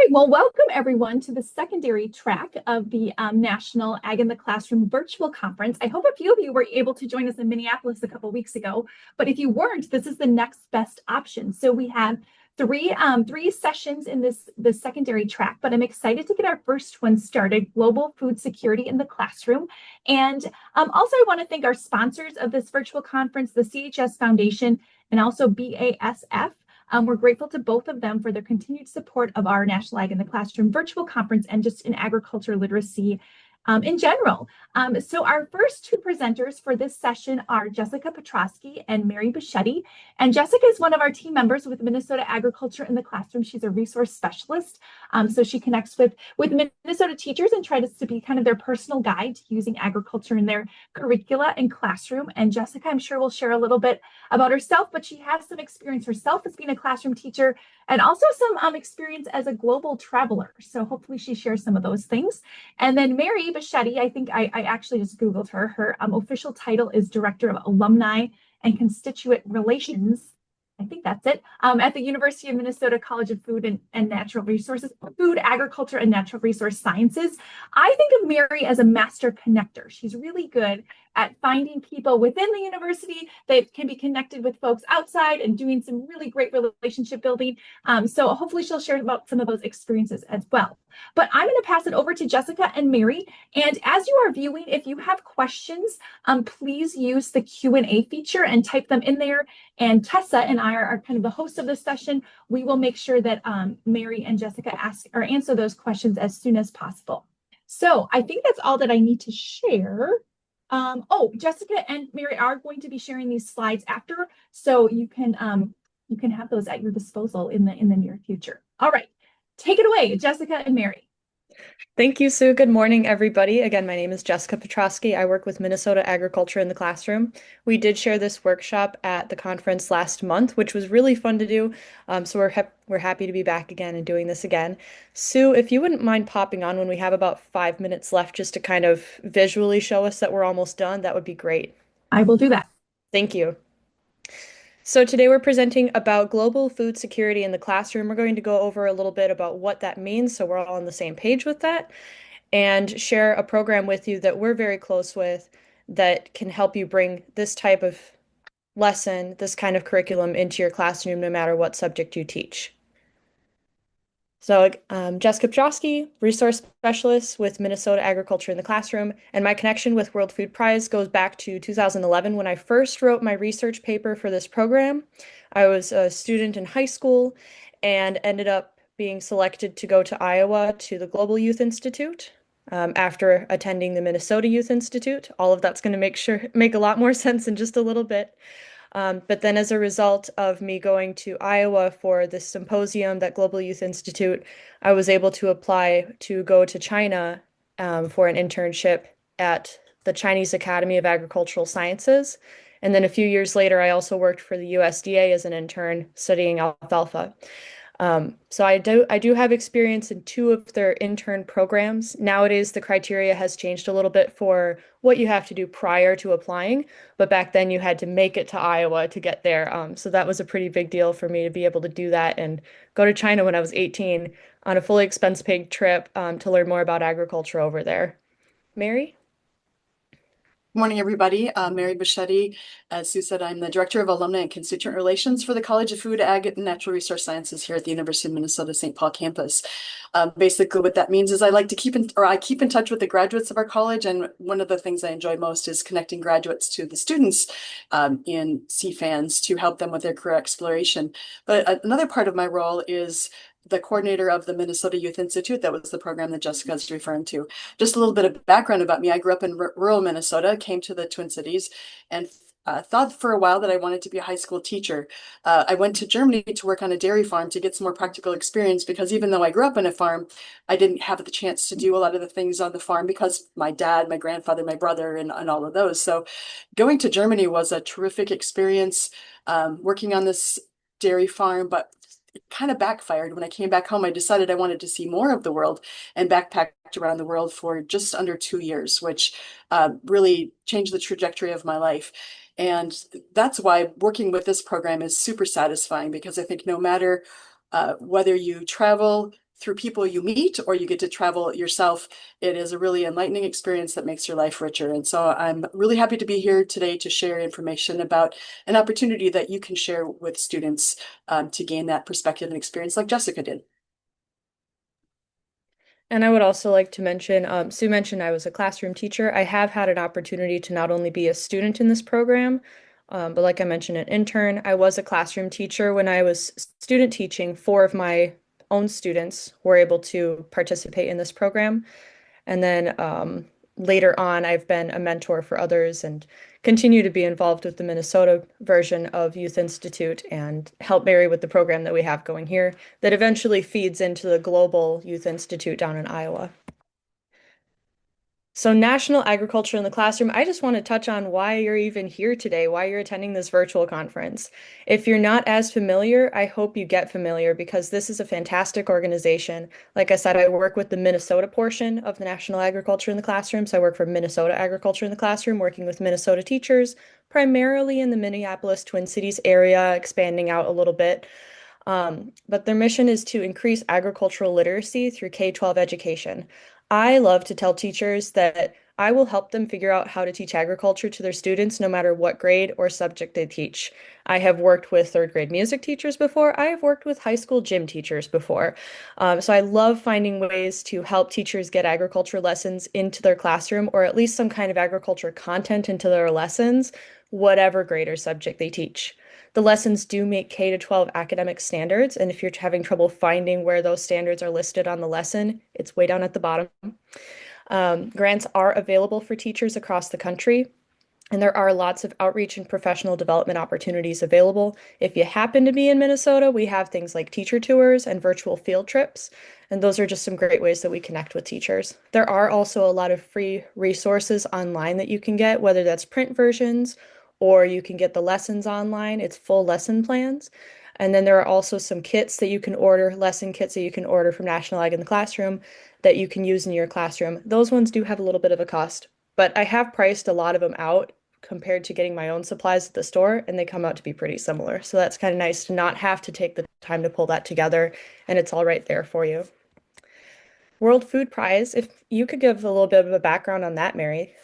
right, well, welcome everyone to the secondary track of the National Ag in the Classroom virtual conference. I hope a few of you were able to join us in Minneapolis a couple weeks ago, but if you weren't, this is the next best option. So we have three sessions in this secondary track, but I'm excited to get our first one started, Global Food Security in the Classroom. And also I want to thank our sponsors of this virtual conference, the CHS Foundation and also BASF. We're grateful to both of them for their continued support of our National Ag in the Classroom virtual conference and just in agriculture literacy in general. So our first two presenters for this session are Jessica Petroske and Mary Buschette. And Jessica is one of our team members with Minnesota Agriculture in the Classroom. She's a resource specialist. So she connects with Minnesota teachers and tries to be kind of their personal guide to using agriculture in their curricula and classroom. And Jessica, I'm sure, will share a little bit about herself, but she has some experience herself as being a classroom teacher and also some experience as a global traveler. So hopefully she shares some of those things. And then Mary Buschette, I think I actually just Googled her. Her official title is Director of Alumni and Constituent Relations. I think that's it, at the University of Minnesota College of Food and Natural Resources, Food, Agriculture, and Natural Resource Sciences. I think of Mary as a master connector. She's really good at finding people within the university that can be connected with folks outside and doing some really great relationship building. So hopefully she'll share about some of those experiences as well. But I'm going to pass it over to Jessica and Mary. And as you are viewing, if you have questions, please use the Q&A feature and type them in there. And Tessa and I are kind of the hosts of this session. We will make sure that Mary and Jessica ask or answer those questions as soon as possible. So I think that's all that I need to share. Jessica and Mary are going to be sharing these slides after, so you can have those at your disposal in the near future. All right, take it away, Jessica and Mary. Thank you, Sue. Good morning, everybody. Again, my name is Jessica Petroske. I work with Minnesota Agriculture in the Classroom. We did share this workshop at the conference last month, which was really fun to do. So we're happy to be back again and doing this again. Sue, if you wouldn't mind popping on when we have about 5 minutes left just to kind of visually show us that we're almost done, that would be great. I will do that. Thank you. So today we're presenting about global food security in the classroom. We're going to go over a little bit about what that means so we're all on the same page with that and share a program with you that we're very close with that can help you bring this type of lesson, this kind of curriculum into your classroom no matter what subject you teach. So Jessica Petroske, resource specialist with Minnesota Agriculture in the Classroom, and my connection with World Food Prize goes back to 2011 when I first wrote my research paper for this program. I was a student in high school and ended up being selected to go to Iowa to the Global Youth Institute after attending the Minnesota Youth Institute. All of that's going to make a lot more sense in just a little bit. But then as a result of me going to Iowa for this symposium, that Global Youth Institute, I was able to apply to go to China for an internship at the Chinese Academy of Agricultural Sciences. And then a few years later, I also worked for the USDA as an intern studying alfalfa. So I do have experience in two of their intern programs. Nowadays, the criteria has changed a little bit for what you have to do prior to applying, but back then you had to make it to Iowa to get there. So that was a pretty big deal for me to be able to do that and go to China when I was 18 on a fully expense-paid trip to learn more about agriculture over there. Mary? Morning, everybody. Mary Buschette. As Sue said, I'm the Director of Alumni and Constituent Relations for the College of Food, Ag, and Natural Resource Sciences here at the University of Minnesota St. Paul campus. Basically, what that means is I keep in touch with the graduates of our college, and one of the things I enjoy most is connecting graduates to the students in CFANs to help them with their career exploration. But another part of my role is the coordinator of the Minnesota Youth Institute. That was the program that Jessica is referring to. Just a little bit of background about me. I grew up in rural Minnesota, came to the Twin Cities, and thought for a while that I wanted to be a high school teacher. I went to Germany to work on a dairy farm to get some more practical experience because even though I grew up on a farm, I didn't have the chance to do a lot of the things on the farm because my dad, my grandfather, my brother, and all of those. So going to Germany was a terrific experience, working on this dairy farm, but it kind of backfired. When I came back home, I decided I wanted to see more of the world and backpacked around the world for just under 2 years, which really changed the trajectory of my life. And that's why working with this program is super satisfying because I think no matter whether you travel through people you meet or you get to travel yourself, it is a really enlightening experience that makes your life richer. And so I'm really happy to be here today to share information about an opportunity that you can share with students to gain that perspective and experience like Jessica did. And I would also like to mention, Sue mentioned I was a classroom teacher. I have had an opportunity to not only be a student in this program, but like I mentioned, an intern. I was a classroom teacher when I was student teaching. Four of my own students were able to participate in this program. And then later on, I've been a mentor for others and continue to be involved with the Minnesota version of Youth Institute and help Mary with the program that we have going here that eventually feeds into the global Youth Institute down in Iowa. So, national agriculture in the classroom, I just want to touch on why you're even here today, why you're attending this virtual conference. If you're not as familiar, I hope you get familiar because this is a fantastic organization. Like I said, I work with the Minnesota portion of the national agriculture in the classroom. So, I work for Minnesota Agriculture in the Classroom, working with Minnesota teachers, primarily in the Minneapolis Twin Cities area, expanding out a little bit. But their mission is to increase agricultural literacy through K-12 education. I love to tell teachers that I will help them figure out how to teach agriculture to their students no matter what grade or subject they teach. I have worked with third grade music teachers before. I have worked with high school gym teachers before. So I love finding ways to help teachers get agriculture lessons into their classroom or at least some kind of agriculture content into their lessons, whatever grade or subject they teach. The lessons do meet K to 12 academic standards, and if you're having trouble finding where those standards are listed on the lesson, it's way down at the bottom. Grants are available for teachers across the country, and there are lots of outreach and professional development opportunities available. If you happen to be in Minnesota, we have things like teacher tours and virtual field trips, and those are just some great ways that we connect with teachers. There are also a lot of free resources online that you can get, whether that's print versions or you can get the lessons online. It's full lesson plans. And then there are also some kits that you can order, lesson kits that you can order from National Ag in the Classroom that you can use in your classroom. Those ones do have a little bit of a cost, but I have priced a lot of them out compared to getting my own supplies at the store, and they come out to be pretty similar. So that's kind of nice to not have to take the time to pull that together, and it's all right there for you. World Food Prize, if you could give a little bit of a background on that, Mary.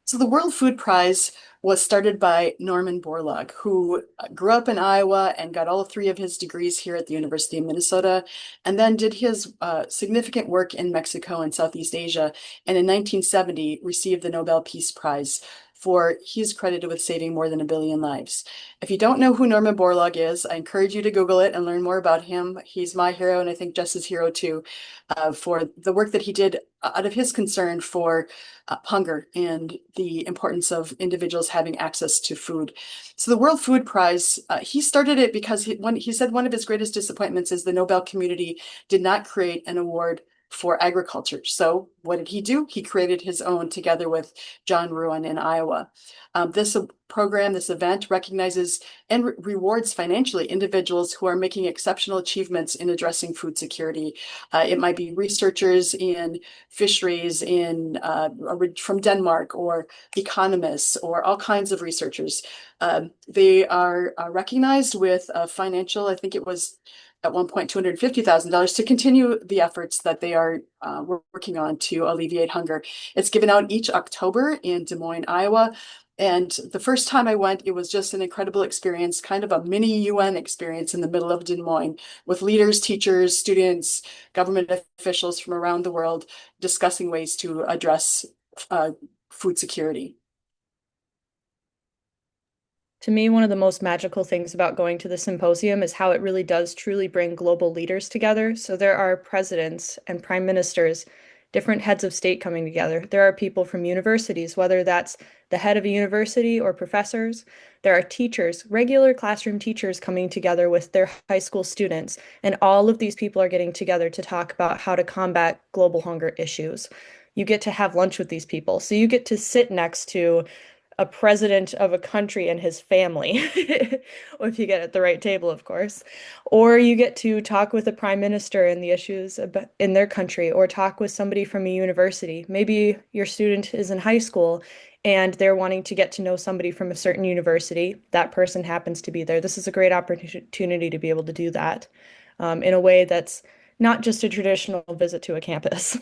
So the World Food Prize was started by Norman Borlaug, who grew up in Iowa and got all three of his degrees here at the University of Minnesota, and then did his significant work in Mexico and Southeast Asia, and in 1970 received the Nobel Peace Prize for he's credited with saving more than 1 billion lives. If you don't know who Norman Borlaug is, I encourage you to Google it and learn more about him. He's my hero, and I think Jess's hero too, for the work that he did out of his concern for hunger and the importance of individuals having access to food. So the World Food Prize, he started it because he said one of his greatest disappointments is the Nobel community did not create an award for agriculture. So what did he do? He created his own together with John Ruan in Iowa. This program, this event recognizes and rewards financially individuals who are making exceptional achievements in addressing food security. It might be researchers in fisheries from Denmark, or economists, or all kinds of researchers. They are recognized with financial, I think it was at one point $250,000 to continue the efforts that they are working on to alleviate hunger. It's given out each October in Des Moines, Iowa. And the first time I went, it was just an incredible experience, kind of a mini UN experience in the middle of Des Moines, with leaders, teachers, students, government officials from around the world discussing ways to address food security. To me, one of the most magical things about going to the symposium is how it really does truly bring global leaders together. So there are presidents and prime ministers, different heads of state coming together. There are people from universities, whether that's the head of a university or professors. There are teachers, regular classroom teachers coming together with their high school students. And all of these people are getting together to talk about how to combat global hunger issues. You get to have lunch with these people. So you get to sit next to a president of a country and his family, if you get at the right table, of course. Or you get to talk with the prime minister and the issues in their country, or talk with somebody from a university. Maybe your student is in high school and they're wanting to get to know somebody from a certain university. That person happens to be there. This is a great opportunity to be able to do that in a way that's not just a traditional visit to a campus.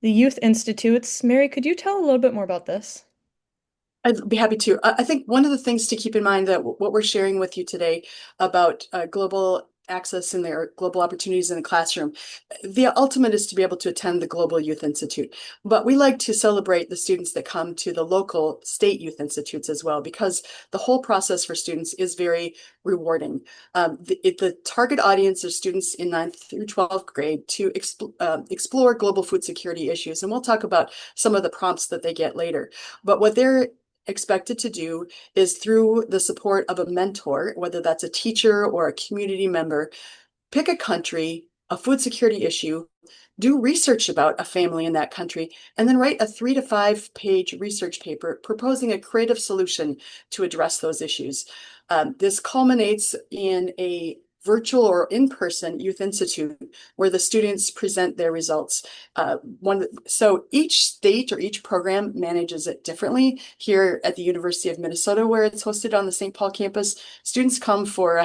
The youth institutes. Mary, could you tell a little bit more about this? I'd be happy to. I think one of the things to keep in mind that what we're sharing with you today about global access and their global opportunities in the classroom, the ultimate is to be able to attend the Global Youth Institute. But we like to celebrate the students that come to the local state youth institutes as well, because the whole process for students is very rewarding. The target audience are students in 9th through 12th grade to explore global food security issues. And we'll talk about some of the prompts that they get later. But what they're expected to do is, through the support of a mentor, whether that's a teacher or a community member, pick a country, a food security issue, do research about a family in that country, and then write a 3 to 5 page research paper proposing a creative solution to address those issues. This culminates in a virtual or in-person youth institute where the students present their results. So each state or each program manages it differently. Here at the University of Minnesota, where it's hosted on the St. Paul campus, students come for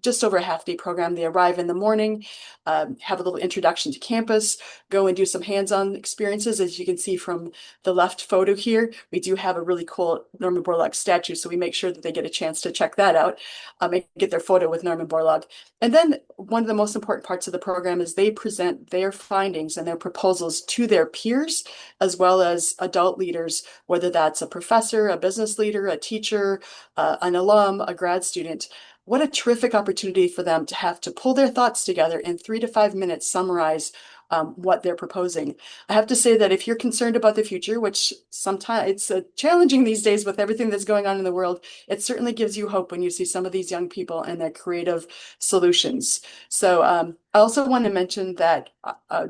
just over a half-day program. They arrive in the morning, have a little introduction to campus, go and do some hands-on experiences. As you can see from the left photo here, we do have a really cool Norman Borlaug statue, so we make sure that they get a chance to check that out and get their photo with Norman Borlaug. And then one of the most important parts of the program is they present their findings and their proposals to their peers, as well as adult leaders, whether that's a professor, a business leader, a teacher, an alum, a grad student. What a terrific opportunity for them to have to pull their thoughts together in 3 to 5 minutes, summarize what they're proposing. I have to say that if you're concerned about the future, which sometimes it's challenging these days with everything that's going on in the world, it certainly gives you hope when you see some of these young people and their creative solutions. So I also want to mention that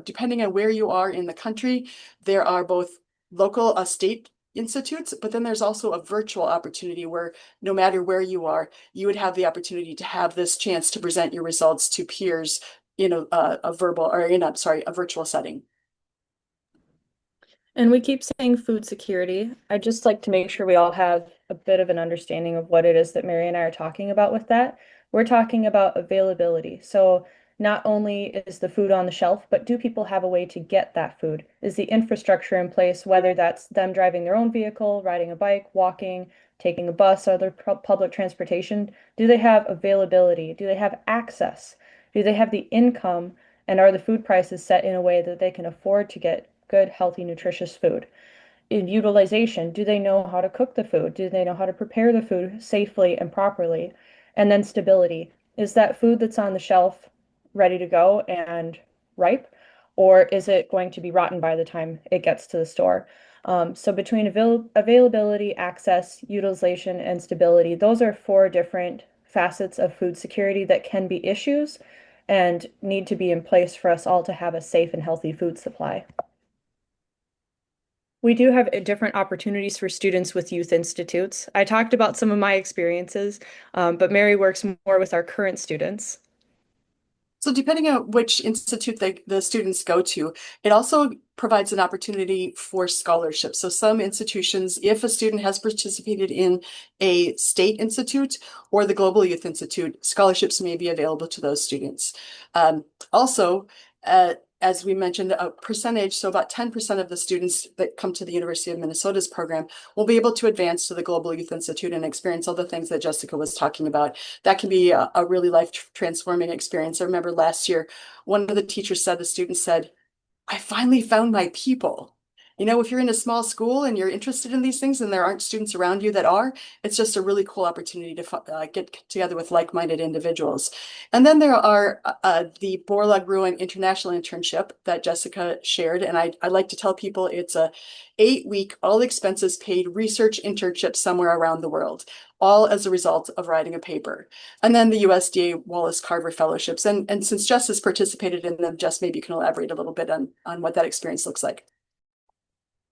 depending on where you are in the country, there are both local state institutes, but then there's also a virtual opportunity where no matter where you are, you would have the opportunity to have this chance to present your results to peers in a virtual setting. And we keep saying food security. I'd just like to make sure we all have a bit of an understanding of what it is that Mary and I are talking about with that. We're talking about availability. So not only is the food on the shelf, but do people have a way to get that food? Is the infrastructure in place, whether that's them driving their own vehicle, riding a bike, walking, taking a bus, other public transportation? Do they have availability? Do they have access? Do they have the income? And are the food prices set in a way that they can afford to get good, healthy, nutritious food? In utilization, do they know how to cook the food? Do they know how to prepare the food safely and properly? And then stability. Is that food that's on the shelf ready to go and ripe? Or is it going to be rotten by the time it gets to the store? So between availability, access, utilization, and stability, those are 4 different facets of food security that can be issues and need to be in place for us all to have a safe and healthy food supply. We do have different opportunities for students with youth institutes. I talked about some of my experiences, but Mary works more with our current students. So depending on which institute the students go to, it also provides an opportunity for scholarships. So some institutions, if a student has participated in a state institute or the Global Youth Institute, scholarships may be available to those students. Also, as we mentioned, a percentage, so about 10% of the students that come to the University of Minnesota's program will be able to advance to the Global Youth Institute and experience all the things that Jessica was talking about. That can be a really life-transforming experience. I remember last year, one of the teachers said, the student said, "I finally found my people." You know, if you're in a small school and you're interested in these things and there aren't students around you that are, it's just a really cool opportunity to get together with like-minded individuals. And then there are the Borlaug-Ruin International Internship that Jessica shared. And I like to tell people it's a 8-week, all expenses paid research internship somewhere around the world, all as a result of writing a paper. And then the USDA Wallace Carver Fellowships. And since Jess has participated in them, Jess, maybe you can elaborate a little bit on what that experience looks like.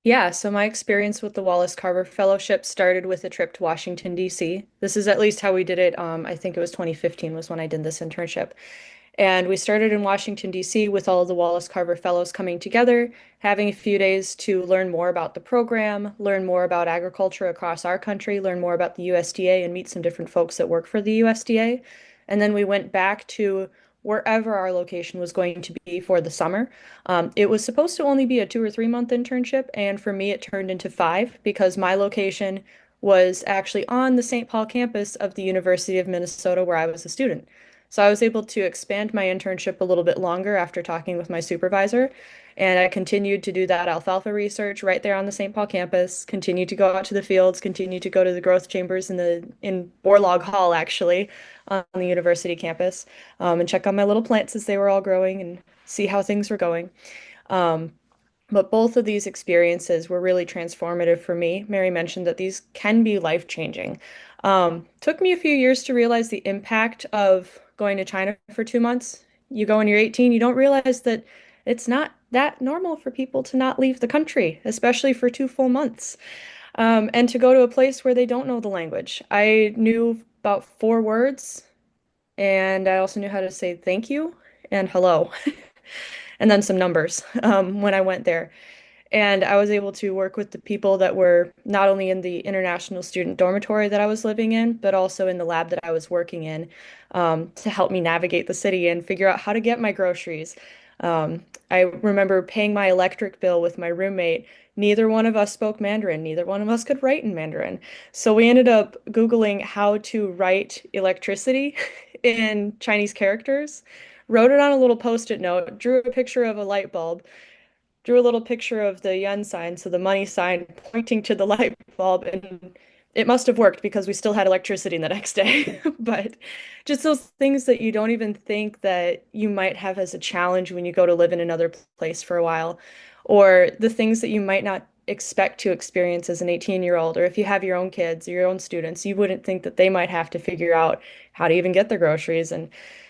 Yeah, so my experience with the Wallace Carver Fellowship started with a trip to Washington, D.C. This is at least how we did it. I think it was 2015 was when I did this internship. And we started in Washington, D.C. with all of the Wallace Carver Fellows coming together, having a few days to learn more about the program, learn more about agriculture across our country, learn more about the USDA, and meet some different folks that work for the USDA. And then we went back to wherever our location was going to be for the summer. It was supposed to only be a 2 or 3 month internship, and for me, it turned into 5 because my location was actually on the St. Paul campus of the University of Minnesota where I was a student. So I was able to expand my internship a little bit longer after talking with my supervisor. And I continued to do that alfalfa research right there on the St. Paul campus, continued to go out to the fields, continued to go to the growth chambers in Borlaug Hall, actually, on the university campus, and check on my little plants as they were all growing and see how things were going. Um, but both of these experiences were really transformative for me. Mary mentioned that these can be life-changing. Took me a few years to realize the impact of going to China for 2 months. You go when you're 18, you don't realize that it's not that normal for people to not leave the country, especially for 2 full months. And to go to a place where they don't know the language. I knew about 4 words, and I also knew how to say thank you and hello, and then some numbers when I went there. And I was able to work with the people that were not only in the international student dormitory that I was living in, but also in the lab that I was working in, to help me navigate the city and figure out how to get my groceries. I remember paying my electric bill with my roommate. Neither one of us spoke Mandarin. Neither one of us could write in Mandarin. So we ended up Googling how to write electricity in Chinese characters, wrote it on a little post-it note, drew a picture of a light bulb, drew a little picture of the yen sign, so the money sign pointing to the light bulb, and it must have worked because we still had electricity the next day. But just those things that you don't even think that you might have as a challenge when you go to live in another place for a while, or the things that you might not expect to experience as an 18-year-old, or if you have your own kids or your own students, you wouldn't think that they might have to figure out how to even get their groceries and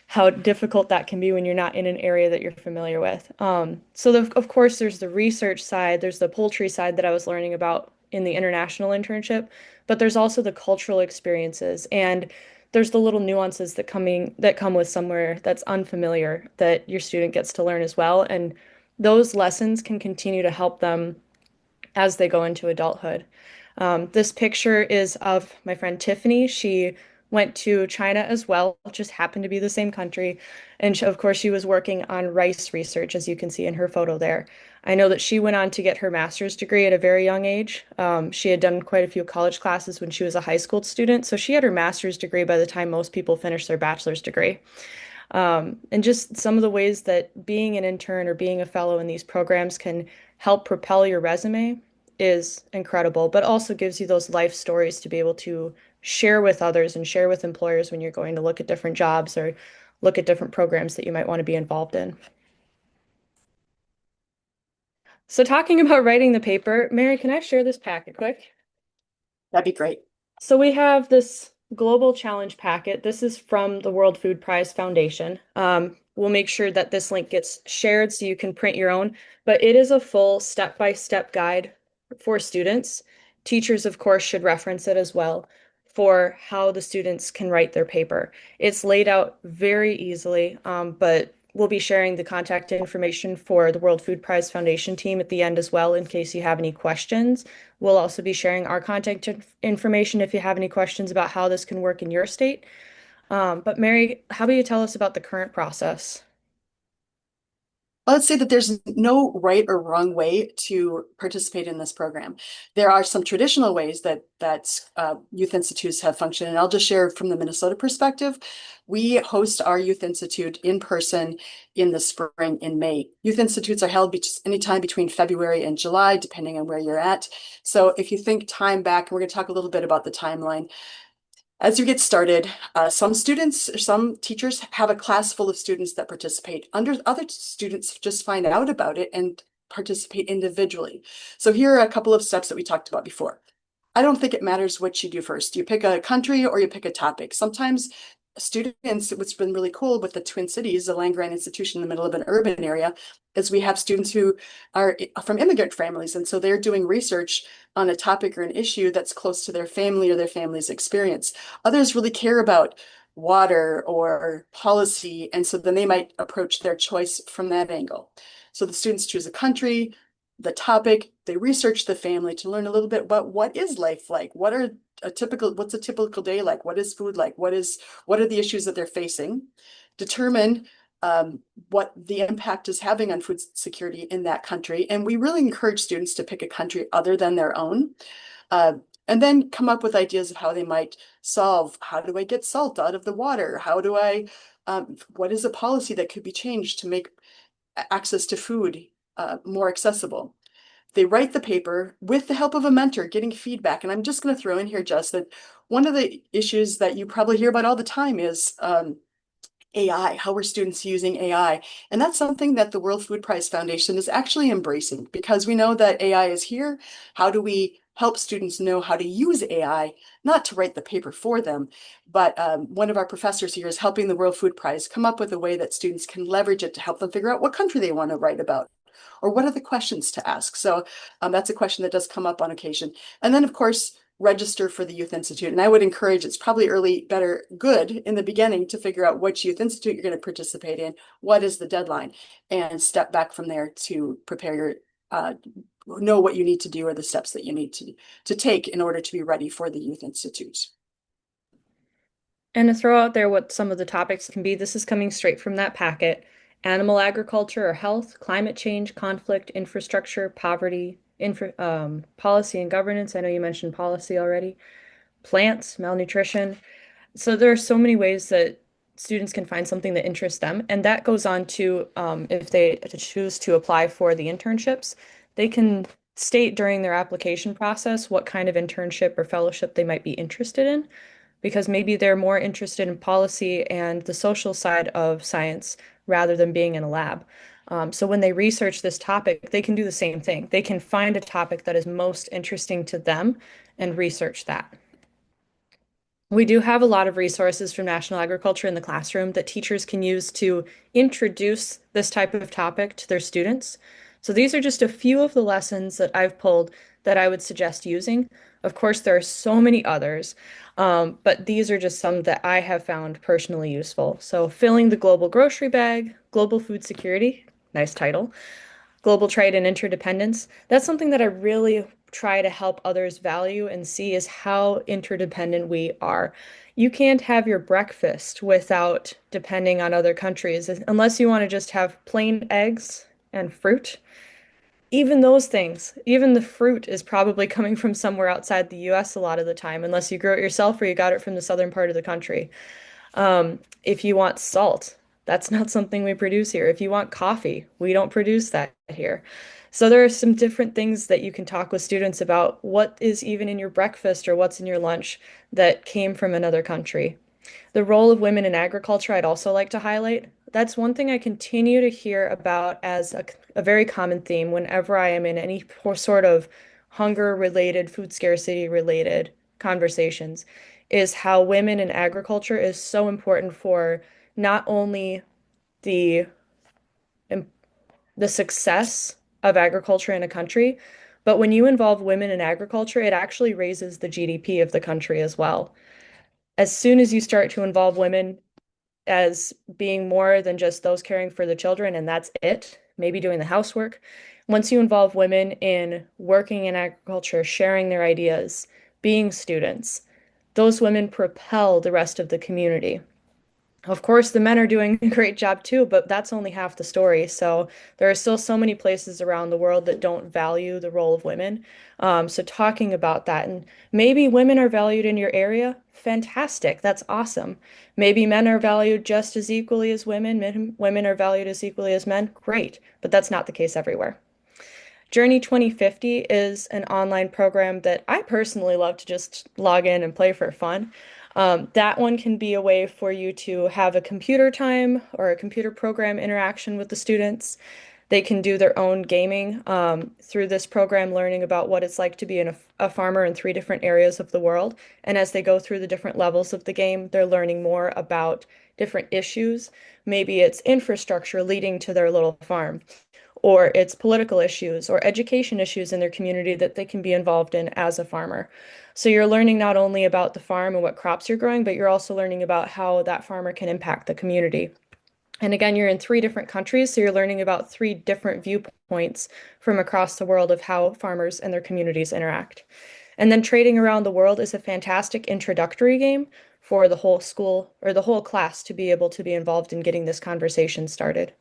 how difficult that can be when you're not in an area that you're familiar with. Of course, there's the research side, there's the poultry side that I was learning about in the international internship, but there's also the cultural experiences and there's the little nuances that come with somewhere that's unfamiliar that your student gets to learn as well. And those lessons can continue to help them as they go into adulthood. This picture is of my friend Tiffany. She went to China as well, just happened to be the same country. And of course, she was working on rice research, as you can see in her photo there. I know that she went on to get her master's degree at a very young age. She had done quite a few college classes when she was a high school student, so she had her master's degree by the time most people finish their bachelor's degree. And just some of the ways that being an intern or being a fellow in these programs can help propel your resume is incredible, but also gives you those life stories to be able to share with others and share with employers when you're going to look at different jobs or look at different programs that you might want to be involved in. So talking about writing the paper, Mary, can I share this packet quick? That'd be great. So we have this global challenge packet. This is from the World Food Prize Foundation. We'll make sure that this link gets shared so you can print your own, but it is a full step-by-step guide for students. Teachers, of course, should reference it as well for how the students can write their paper. It's laid out very easily, but we'll be sharing the contact information for the World Food Prize Foundation team at the end as well in case you have any questions. We'll also be sharing our contact information if you have any questions about how this can work in your state. But Mary, how about you tell us about the current process? Well, let's say that there's no right or wrong way to participate in this program. There are some traditional ways that youth institutes have functioned, and I'll just share from the Minnesota perspective. We host our youth institute in person in the spring in May. Youth institutes are held anytime between February and July, depending on where you're at. So if you think time back, we're going to talk a little bit about the timeline. As you get started, some teachers have a class full of students that participate. Other students just find out about it and participate individually. So here are a couple of steps that we talked about before. I don't think it matters what you do first. You pick a country or you pick a topic. Sometimes students, what's been really cool with the Twin Cities, the land-grant institution in the middle of an urban area, is we have students who are from immigrant families. And so they're doing research on a topic or an issue that's close to their family or their family's experience. Others really care about water or policy. And so then they might approach their choice from that angle. So the students choose a country, the topic, they research the family to learn a little bit about what is life like? What's a typical day like? What is food like? What are the issues that they're facing? Determine what the impact is having on food security in that country. And we really encourage students to pick a country other than their own. And then come up with ideas of how they might solve, how do I get salt out of the water? What is a policy that could be changed to make access to food more accessible? They write the paper with the help of a mentor, getting feedback. And I'm just going to throw in here, Jess, that one of the issues that you probably hear about all the time is AI, how are students using AI? And that's something that the World Food Prize Foundation is actually embracing, because we know that AI is here. How do we help students know how to use AI, not to write the paper for them, but one of our professors here is helping the World Food Prize come up with a way that students can leverage it to help them figure out what country they want to write about, or what are the questions to ask. So that's a question that does come up on occasion. And then, of course, register for the Youth Institute. And I would encourage, it's probably good in the beginning to figure out which Youth Institute you're going to participate in, what is the deadline, and step back from there to prepare know what you need to do or the steps that you need to take in order to be ready for the Youth Institute. And to throw out there what some of the topics can be, this is coming straight from that packet. Animal agriculture or health, climate change, conflict, infrastructure, poverty, policy and governance. I know you mentioned policy already. Plants, malnutrition. So there are so many ways that students can find something that interests them. And that goes on to, if they choose to apply for the internships, they can state during their application process what kind of internship or fellowship they might be interested in, because maybe they're more interested in policy and the social side of science rather than being in a lab. So when they research this topic, they can do the same thing. They can find a topic that is most interesting to them and research that. We do have a lot of resources from National Agriculture in the classroom that teachers can use to introduce this type of topic to their students. So these are just a few of the lessons that I've pulled that I would suggest using. Of course, there are so many others, but these are just some that I have found personally useful. So filling the global grocery bag, global food security, nice title, global trade and interdependence. That's something that I really try to help others value and see is how interdependent we are. You can't have your breakfast without depending on other countries, unless you want to just have plain eggs and fruit. Even those things, even the fruit is probably coming from somewhere outside the US a lot of the time, unless you grow it yourself or you got it from the southern part of the country. If you want salt, that's not something we produce here. If you want coffee, we don't produce that here. So there are some different things that you can talk with students about what is even in your breakfast or what's in your lunch that came from another country. The role of women in agriculture, I'd also like to highlight. That's one thing I continue to hear about as a very common theme whenever I am in any sort of hunger-related, food scarcity-related conversations, is how women in agriculture is so important for not only the the success of agriculture in a country, but when you involve women in agriculture, it actually raises the GDP of the country as well. As soon as you start to involve women as being more than just those caring for the children, and that's it, maybe doing the housework. Once you involve women in working in agriculture, sharing their ideas, being students, those women propel the rest of the community. Of course, the men are doing a great job too, but that's only half the story. So there are still so many places around the world that don't value the role of women. So talking about that, and maybe women are valued in your area, fantastic. That's awesome. Maybe men are valued just as equally as women. Women are valued as equally as men. Great, but that's not the case everywhere. Journey 2050 is an online program that I personally love to just log in and play for fun. That one can be a way for you to have a computer time or a computer program interaction with the students. They can do their own gaming through this program, learning about what it's like to be a farmer in 3 different areas of the world. And as they go through the different levels of the game, they're learning more about different issues. Maybe it's infrastructure leading to their little farm, or it's political issues or education issues in their community that they can be involved in as a farmer. So you're learning not only about the farm and what crops you're growing, but you're also learning about how that farmer can impact the community. And again, you're in 3 different countries, so you're learning about 3 different viewpoints from across the world of how farmers and their communities interact. And then Trading Around the World is a fantastic introductory game for the whole school or the whole class to be able to be involved in getting this conversation started.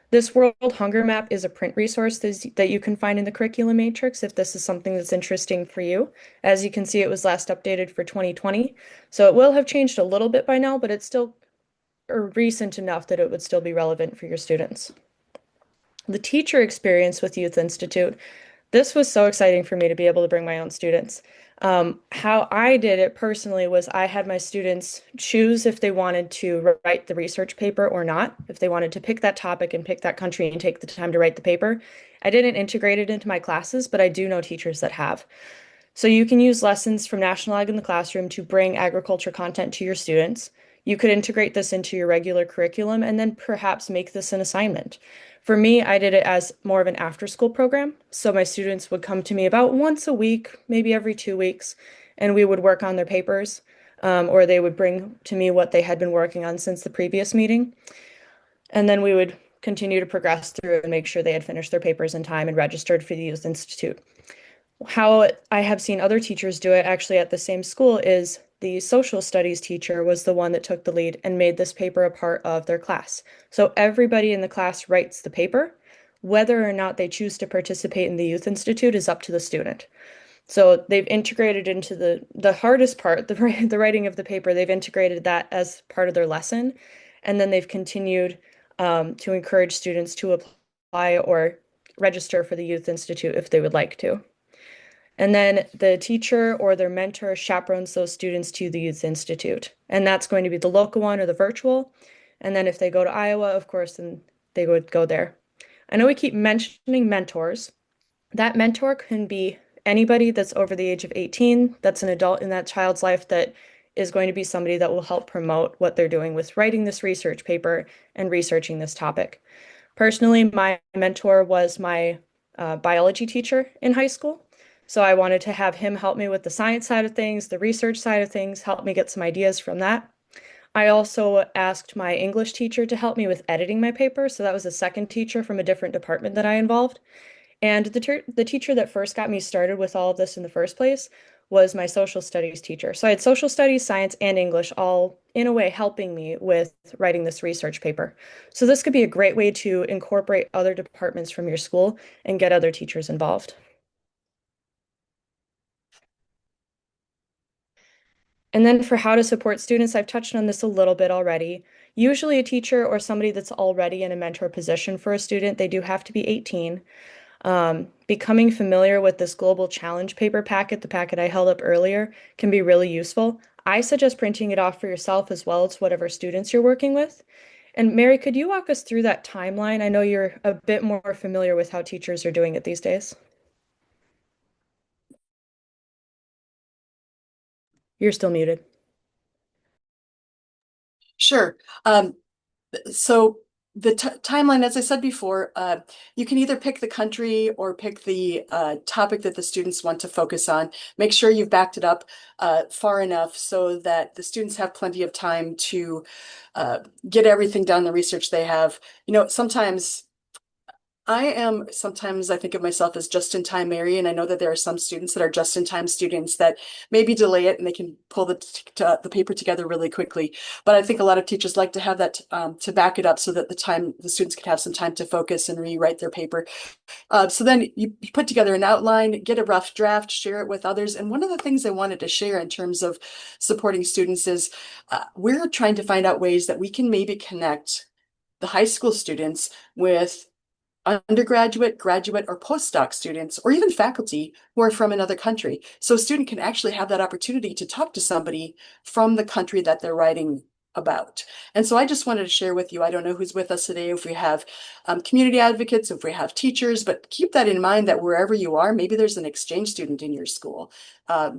This World Hunger Map is a print resource that you can find in the curriculum matrix if this is something that's interesting for you. As you can see, it was last updated for 2020, so it will have changed a little bit by now, but it's still recent enough that it would still be relevant for your students. The teacher experience with Youth Institute, this was so exciting for me to be able to bring my own students. How I did it personally was I had my students choose if they wanted to write the research paper or not, if they wanted to pick that topic and pick that country and take the time to write the paper. I didn't integrate it into my classes, but I do know teachers that have. So you can use lessons from National Ag in the Classroom to bring agriculture content to your students. You could integrate this into your regular curriculum and then perhaps make this an assignment. For me, I did it as more of an after-school program. So my students would come to me about once a week, maybe every 2 weeks, and we would work on their papers, or they would bring to me what they had been working on since the previous meeting. And then we would continue to progress through and make sure they had finished their papers in time and registered for the Youth Institute. How I have seen other teachers do it actually at the same school is the social studies teacher was the one that took the lead and made this paper a part of their class. So everybody in the class writes the paper. Whether or not they choose to participate in the Youth Institute is up to the student. So they've integrated into the hardest part, the writing of the paper, they've integrated that as part of their lesson. And then they've continued to encourage students to apply or register for the Youth Institute if they would like to. And then the teacher or their mentor chaperones those students to the Youth Institute. And that's going to be the local one or the virtual. And then if they go to Iowa, of course, then they would go there. I know we keep mentioning mentors. That mentor can be anybody that's over the age of 18, that's an adult in that child's life that is going to be somebody that will help promote what they're doing with writing this research paper and researching this topic. Personally, my mentor was my biology teacher in high school. So I wanted to have him help me with the science side of things, the research side of things, help me get some ideas from that. I also asked my English teacher to help me with editing my paper. So that was a second teacher from a different department that I involved. And the teacher that first got me started with all of this in the first place was my social studies teacher. So I had social studies, science, and English all in a way helping me with writing this research paper. So this could be a great way to incorporate other departments from your school and get other teachers involved. And then for how to support students, I've touched on this a little bit already. Usually a teacher or somebody that's already in a mentor position for a student, they do have to be 18. Becoming familiar with this global challenge paper packet, the packet I held up earlier, can be really useful. I suggest printing it off for yourself as well as whatever students you're working with. And Mary, could you walk us through that timeline? I know you're a bit more familiar with how teachers are doing it these days. You're still muted. Sure. So the timeline, as I said before, you can either pick the country or pick the topic that the students want to focus on. Make sure you've backed it up far enough so that the students have plenty of time to get everything done, the research they have. You know, sometimes I think of myself as just-in-time Mary, and I know that there are some students that are just-in-time students that maybe delay it and they can pull the paper together really quickly. But I think a lot of teachers like to have that to back it up so that the students can have some time to focus and rewrite their paper. So then you put together an outline, get a rough draft, share it with others. And one of the things I wanted to share in terms of supporting students is we're trying to find out ways that we can maybe connect the high school students with undergraduate, graduate, or postdoc students, or even faculty who are from another country. So a student can actually have that opportunity to talk to somebody from the country that they're writing about. And so I just wanted to share with you, I don't know who's with us today, if we have community advocates, if we have teachers, but keep that in mind that wherever you are, maybe there's an exchange student in your school,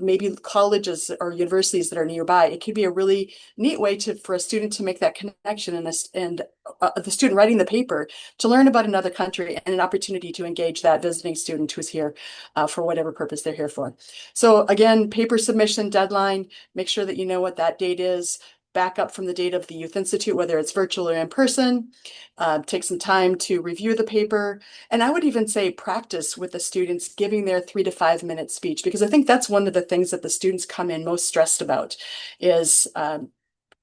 maybe colleges or universities that are nearby. It could be a really neat way for a student to make that connection and the student writing the paper to learn about another country and an opportunity to engage that visiting student who's here for whatever purpose they're here for. So again, paper submission deadline, make sure that you know what that date is. back up from the data of the Youth Institute, whether it's virtual or in person. Take some time to review the paper. And I would even say practice with the students giving their 3 to 5 minute speech, because I think that's one of the things that the students come in most stressed about is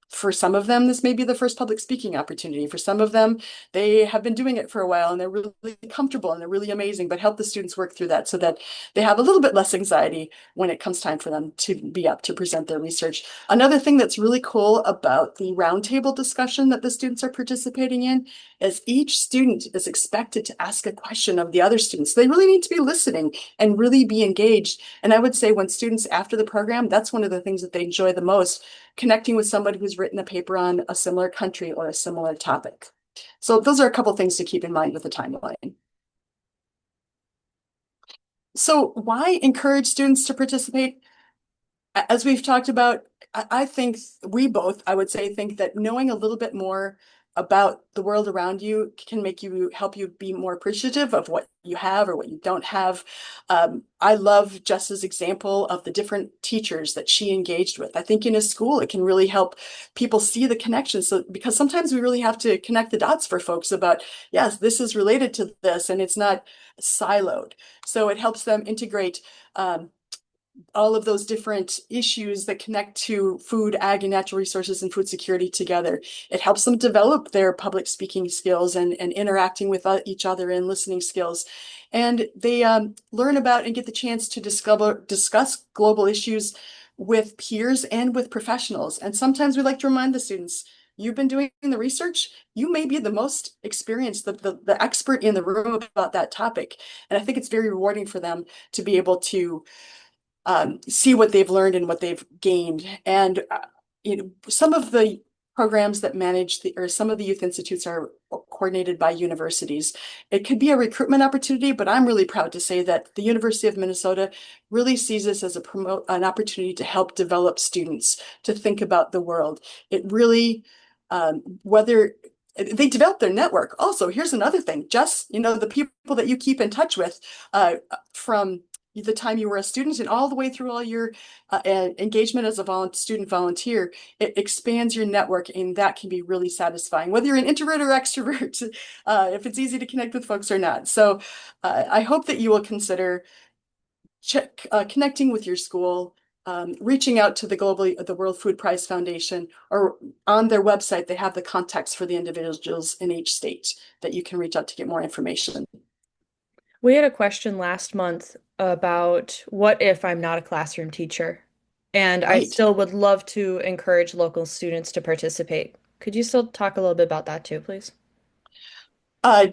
for some of them, this may be the first public speaking opportunity. For some of them, they have been doing it for a while and they're really comfortable and they're really amazing, but help the students work through that so that they have a little bit less anxiety when it comes time for them to be up to present their research. Another thing that's really cool about the roundtable discussion that the students are participating in is each student is expected to ask a question of the other students. They really need to be listening and really be engaged. And I would say when students after the program, that's one of the things that they enjoy the most, connecting with somebody who's written a paper on a similar country or a similar topic. So those are a couple things to keep in mind with the timeline. So why encourage students to participate? As we've talked about, I think we both, I would say, think that knowing a little bit more about the world around you can help you be more appreciative of what you have or what you don't have. I love Jess's example of the different teachers that she engaged with. I think in a school, it can really help people see the connections. So, because sometimes we really have to connect the dots for folks about, yes, this is related to this and it's not siloed. So it helps them integrate all of those different issues that connect to food, ag, and natural resources and food security together. It helps them develop their public speaking skills and interacting with each other and listening skills. And they learn about and get the chance to discuss global issues with peers and with professionals. And sometimes we like to remind the students, you've been doing the research, you may be the most experienced, the expert in the room about that topic. And I think it's very rewarding for them to be able to see what they've learned and what they've gained. And some of the programs that manage or some of the youth institutes are coordinated by universities. It could be a recruitment opportunity, but I'm really proud to say that the University of Minnesota really sees this as an opportunity to help develop students to think about the world. It really, whether they develop their network. Also, here's another thing, just, the people that you keep in touch with from the time you were a student and all the way through all your engagement as a student volunteer, it expands your network, and that can be really satisfying, whether you're an introvert or extrovert, if it's easy to connect with folks or not. So I hope that you will consider connecting with your school, reaching out to the World Food Prize Foundation, or on their website, they have the contacts for the individuals in each state that you can reach out to get more information. We had a question last month about what if I'm not a classroom teacher? And I Right. still would love to encourage local students to participate. Could you still talk a little bit about that too, please? Uh,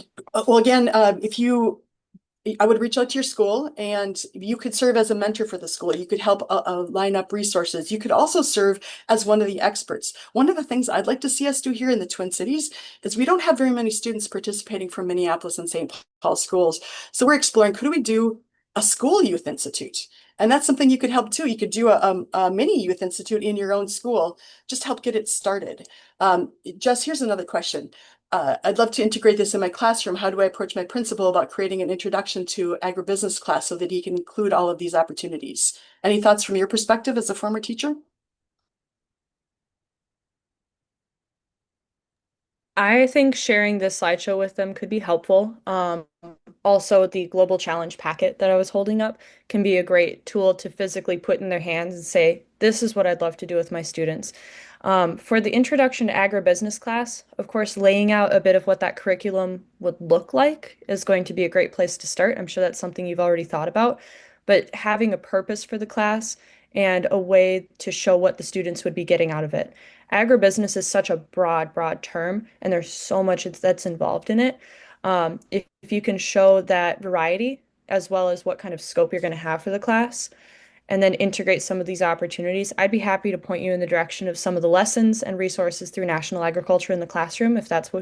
well, again, I would reach out to your school and you could serve as a mentor for the school. You could help line up resources. You could also serve as one of the experts. One of the things I'd like to see us do here in the Twin Cities is we don't have very many students participating from Minneapolis and St. Paul schools. So we're exploring, could we do a school youth institute? And that's something you could help too. You could do a mini youth institute in your own school, just help get it started. Jess, here's another question. I'd love to integrate this in my classroom. How do I approach my principal about creating an introduction to agribusiness class so that he can include all of these opportunities? Any thoughts from your perspective as a former teacher? I think sharing this slideshow with them could be helpful. Also, the global challenge packet that I was holding up can be a great tool to physically put in their hands and say, this is what I'd love to do with my students. For the introduction to agribusiness class, of course, laying out a bit of what that curriculum would look like is going to be a great place to start. I'm sure that's something you've already thought about, but having a purpose for the class and a way to show what the students would be getting out of it. Agribusiness is such a broad, broad term, and there's so much that's involved in it. If you can show that variety as well as what kind of scope you're going to have for the class, and then integrate some of these opportunities, I'd be happy to point you in the direction of some of the lessons and resources through National Agriculture in the classroom if that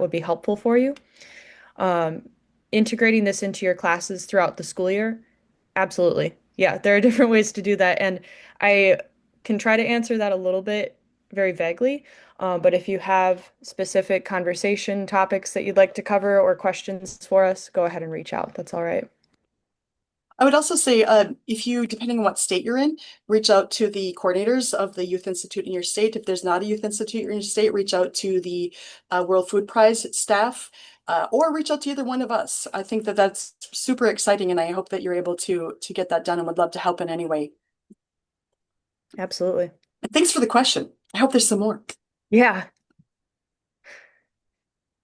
would be helpful for you. Um, Integrating this into your classes throughout the school year, absolutely. Yeah, there are different ways to do that, and I can try to answer that a little bit very vaguely. But if you have specific conversation topics that you'd like to cover or questions for us, go ahead and reach out. That's all right. I would also say, if you, depending on what state you're in, reach out to the coordinators of the Youth Institute in your state. If there's not a Youth Institute in your state, reach out to the World Food Prize staff, or reach out to either one of us. I think that that's super exciting, and I hope that you're able to get that done, and would love to help in any way. Absolutely. And thanks for the question. I hope there's some more. Yeah.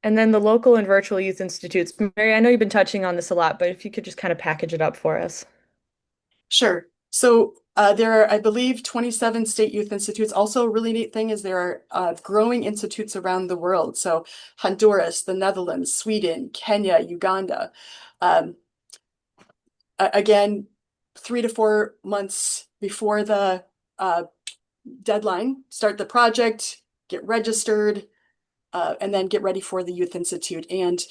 And then the local and virtual youth institutes. Mary, I know you've been touching on this a lot, but if you could just kind of package it up for us. Sure. So there are, I believe, 27 state youth institutes. Also, a really neat thing is there are growing institutes around the world. So Honduras, the Netherlands, Sweden, Kenya, Uganda. Um, Again, 3 to 4 months before the uh, deadline, start the project, get registered, and then get ready for the Youth Institute. And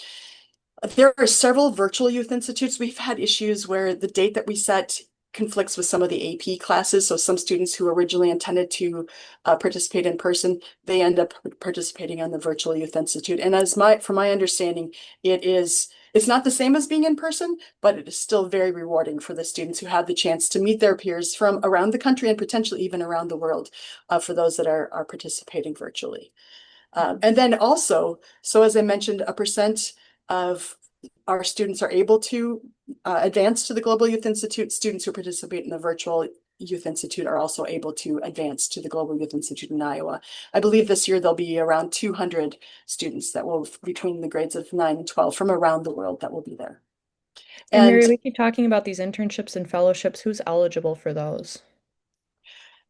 there are several virtual youth institutes. We've had issues where the date that we set conflicts with some of the AP classes. So some students who originally intended to participate in person, they end up participating on the virtual youth institute. And from my understanding, it's not the same as being in person, but it is still very rewarding for the students who have the chance to meet their peers from around the country and potentially even around the world, for those that are participating virtually. And then also, so as I mentioned, a percent of our students are able to advance to the Global Youth Institute. Students who participate in the Virtual Youth Institute are also able to advance to the Global Youth Institute in Iowa. I believe this year there'll be around 200 students that will, between the grades of 9 and 12 from around the world, that will be there. And And Mary, we keep talking about these internships and fellowships. Who's eligible for those?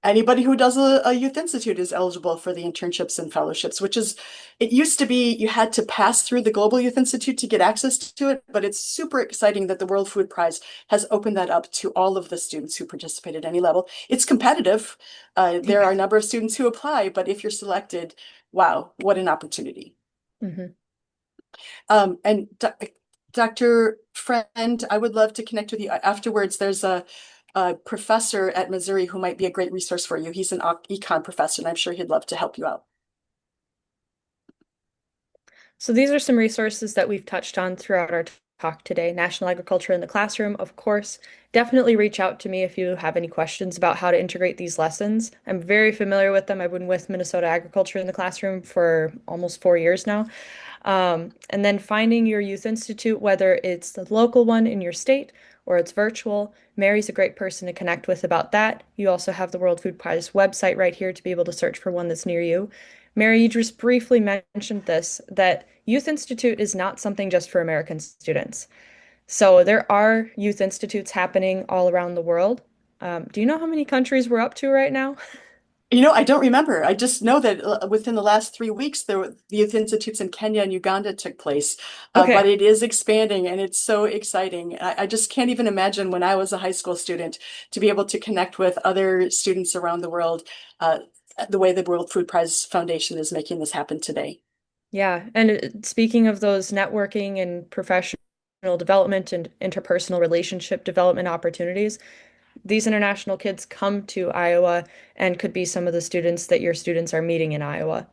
anybody who does a youth institute is eligible for the internships and fellowships, which is, it used to be you had to pass through the Global Youth Institute to get access to it, but it's super exciting that the World Food Prize has opened that up to all of the students who participate at any level. It's competitive. There are a number of students who apply, but if you're selected, wow, what an opportunity. Hmm. And Dr. Friend, I would love to connect with you afterwards. There's a professor at Missouri who might be a great resource for you. He's an econ professor, and I'm sure he'd love to help you out. So these are some resources that we've touched on throughout our talk today. National Agriculture in the Classroom, of course. Definitely reach out to me if you have any questions about how to integrate these lessons. I'm very familiar with them. I've been with Minnesota Agriculture in the Classroom for almost 4 years now. And then finding your youth institute, whether it's the local one in your state or it's virtual. Mary's a great person to connect with about that. You also have the World Food Prize website right here to be able to search for one that's near you. Mary, you just briefly mentioned this, that Youth Institute is not something just for American students. So there are youth institutes happening all around the world. Do you know how many countries we're up to right now? I don't remember. I just know that within the last 3 weeks, the youth institutes in Kenya and Uganda took place. But Okay. it is expanding, and it's so exciting. I just can't even imagine when I was a high school student to be able to connect with other students around the world, uh, the way the World Food Prize Foundation is making this happen today. Yeah. And speaking of those networking and professional development and interpersonal relationship development opportunities, these international kids come to Iowa and could be some of the students that your students are meeting in Iowa.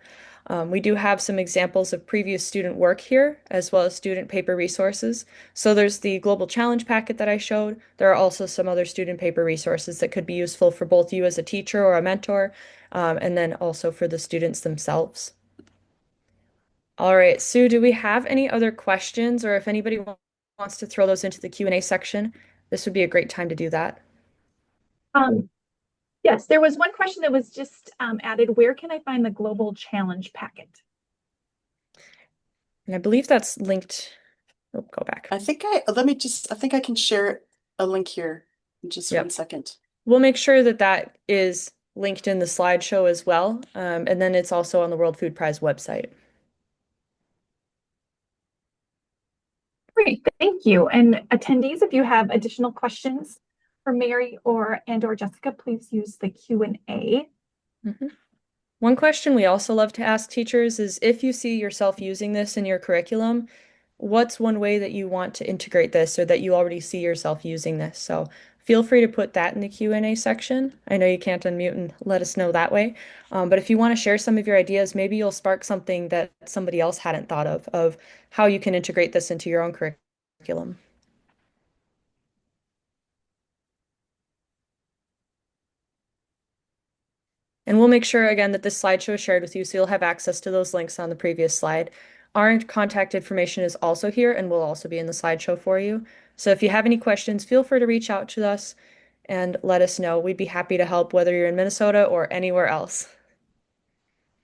We do have some examples of previous student work here, as well as student paper resources. So there's the Global Challenge packet that I showed. There are also some other student paper resources that could be useful for both you as a teacher or a mentor, and then also for the students themselves. All right, Sue, do we have any other questions, or if anybody wants to throw those into the Q&A section, this would be a great time to do that. Um, yes, there was one question that was just added. Where can I find the Global Challenge packet? And I believe that's linked. Oh, go back. I think I can share a link here in just one Yep. second. We'll make sure that that is linked in the slideshow as well. And then it's also on the World Food Prize website. Great, thank you. And attendees, if you have additional questions for Mary or Jessica, please use the Q&A. Mm-hmm. One question we also love to ask teachers is if you see yourself using this in your curriculum, what's one way that you want to integrate this or that you already see yourself using this? So feel free to put that in the Q&A section. I know you can't unmute and let us know that way. But if you want to share some of your ideas, maybe you'll spark something that somebody else hadn't thought of how you can integrate this into your own curriculum. And we'll make sure again that this slideshow is shared with you so you'll have access to those links on the previous slide. Our contact information is also here and will also be in the slideshow for you. So if you have any questions, feel free to reach out to us and let us know. We'd be happy to help whether you're in Minnesota or anywhere else.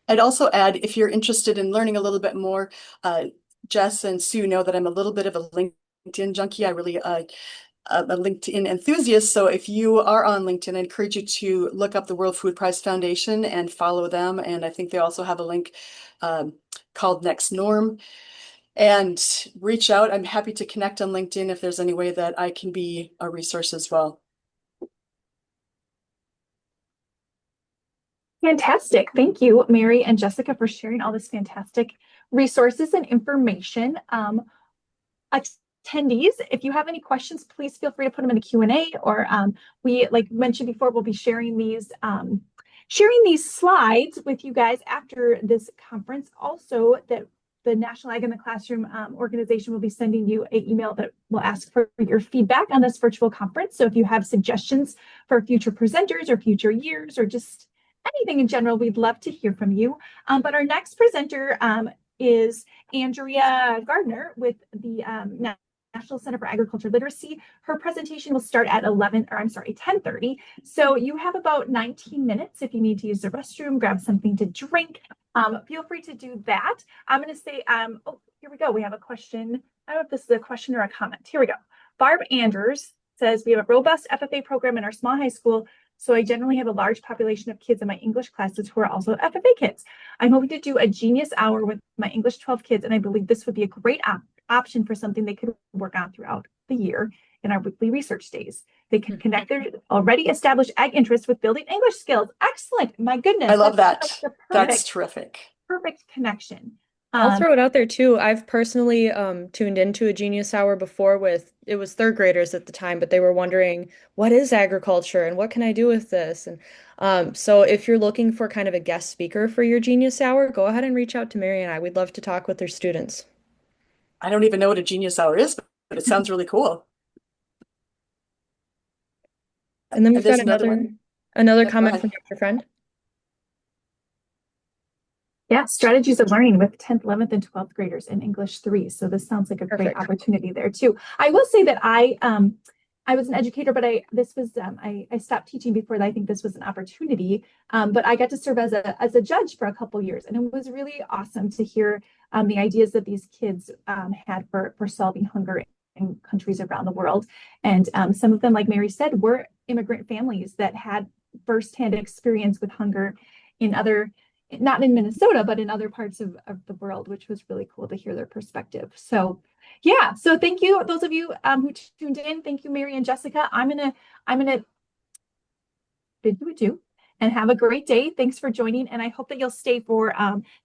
I'd also add, if you're interested in learning a little bit more, Jess and Sue know that I'm a little bit of a LinkedIn junkie. I really a LinkedIn enthusiast. So if you are on LinkedIn, I encourage you to look up the World Food Prize Foundation and follow them. And I think they also have a link called Next Norm. And reach out. I'm happy to connect on LinkedIn if there's any way that I can be a resource as well. Fantastic. Thank you, Mary and Jessica, for sharing all this fantastic resources and information. Attendees, if you have any questions, please feel free to put them in the Q&A, or we, like mentioned before, we'll be sharing these slides with you guys after this conference. Also, that the National Ag in the Classroom organization will be sending you an email that will ask for your feedback on this virtual conference. So if you have suggestions for future presenters or future years or just anything in general, we'd love to hear from you. But our next presenter is Andrea Gardner with the National Center for Agriculture Literacy. Her presentation will start at 10:30. So you have about 19 minutes if you need to use the restroom, grab something to drink. Feel free to do that. I'm going to say, oh, here we go. We have a question. I don't know if this is a question or a comment. Here we go. Barb Anders says, we have a robust FFA program in our small high school, so I generally have a large population of kids in my English classes who are also FFA kids. I'm hoping to do a Genius Hour with my English 12 kids, and I believe this would be a great option for something they could work on throughout the year in our weekly research days. They can connect their already established ag interests with building English skills. Excellent. My goodness. I love that. That's Perfect, terrific. perfect connection. I'll throw it out there too. I've personally tuned into a Genius Hour before with, it was third graders at the time, but they were wondering, what is agriculture and what can I do with this? And so if you're looking for kind of a guest speaker for your Genius Hour, go ahead and reach out to Mary and I. We'd love to talk with their students. I don't even know what a Genius Hour is, but it sounds really cool. And then we've got another Go comment ahead. from your friend. Yeah, strategies of learning with 10th, 11th, and 12th graders in English 3. So this sounds like a great Perfect. opportunity there too. I will say that I was an educator, but I stopped teaching before that. I think this was an opportunity. But I got to serve as a judge for a couple years, and it was really awesome to hear the ideas that these kids had for solving hunger in countries around the world. And some of them, like Mary said, were immigrant families that had firsthand experience with hunger in other, not in Minnesota, but in other parts of the world, which was really cool to hear their perspective. So yeah, so thank you, those of you who tuned in. Thank you, Mary and Jessica. I'm gonna bid you adieu and have a great day. Thanks for joining, and I hope that you'll stay for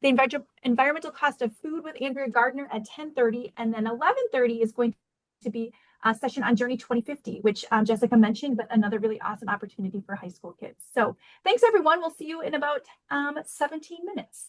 the environmental cost of food with Andrea Gardner at 10:30, and then 11:30 is going to be a session on Journey 2050, which Jessica mentioned, but another really awesome opportunity for high school kids. So thanks, everyone. We'll see you in about 17 minutes.